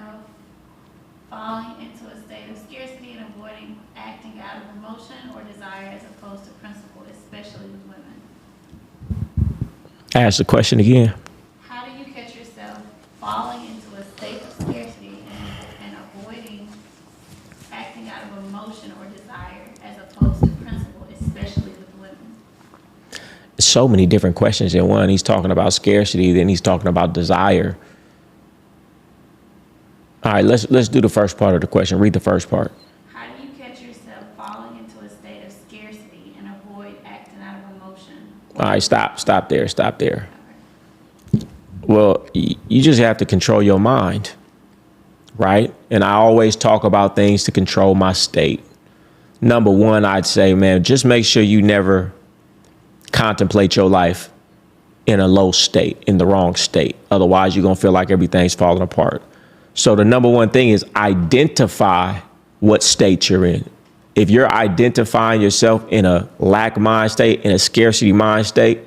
of falling into a state of scarcity and avoiding acting out of emotion or desire as opposed to principle, especially with women? Ask the question again. How do you catch yourself falling into a state of scarcity and avoiding acting out of emotion or desire as opposed to principle, especially with women? So many different questions in one. He's talking about scarcity, then he's talking about desire. All right, let's do the first part of the question. Read the first part. How do you catch yourself falling into a state of scarcity and avoid acting out of emotion? All right, stop there. Well, you just have to control your mind, right? And I always talk about things to control my state. Number one, I'd say, man, just make sure you never contemplate your life in a low state, in the wrong state. Otherwise, you're going to feel like everything's falling apart. So the number one thing is identify what state you're in. If you're identifying yourself in a lack mind state, in a scarcity mind state,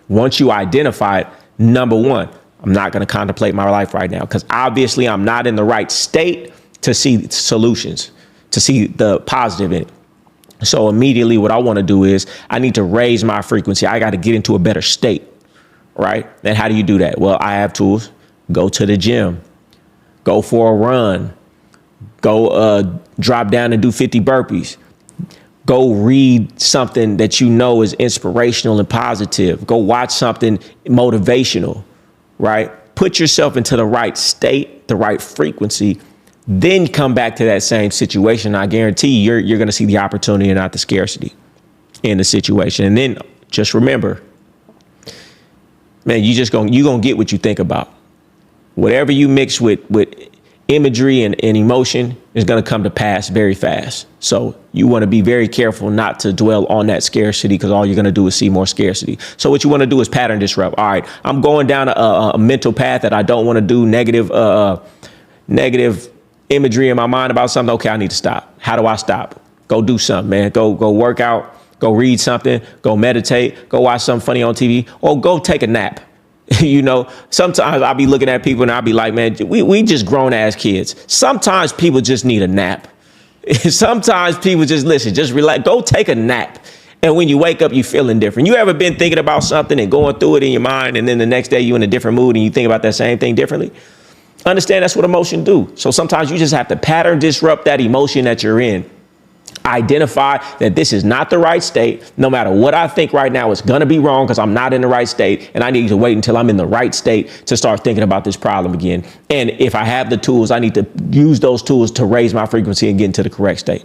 once you identify it, number one, I'm not going to contemplate my life right now because obviously I'm not in the right state to see solutions, to see the positive in it. So immediately what I want to do is I need to raise my frequency. I got to get into a better state, right? And how do you do that? Well, I have tools. Go to the gym, go for a run, go drop down and do 50 burpees. Go read something that you know is inspirational and positive. Go watch something motivational, right? Put yourself into the right state, the right frequency, then come back to that same situation. I guarantee you're going to see the opportunity and not the scarcity in the situation. And then just remember, man, you're going to get what you think about. Whatever you mix with imagery and emotion is going to come to pass very fast. So you want to be very careful not to dwell on that scarcity because all you're going to do is see more scarcity. So what you want to do is pattern disrupt. All right, I'm going down a mental path that I don't want to do, negative imagery in my mind about something. OK, I need to stop. How do I stop? Go do something, man. Go work out, go read something, go meditate, go watch something funny on TV, or go take a nap. You know, sometimes I'll be looking at people and I'll be like, man, we just grown ass kids. Sometimes people just need a nap. Sometimes people just just relax, go take a nap. And when you wake up, you're feeling different. You ever been thinking about something and going through it in your mind, and then the next day you're in a different mood and you think about that same thing differently? Understand that's what emotion do. So sometimes you just have to pattern disrupt that emotion that you're in. Identify that this is not the right state. No matter what I think right now, it's going to be wrong because I'm not in the right state. And I need to wait until I'm in the right state to start thinking about this problem again. And if I have the tools, I need to use those tools to raise my frequency and get into the correct state.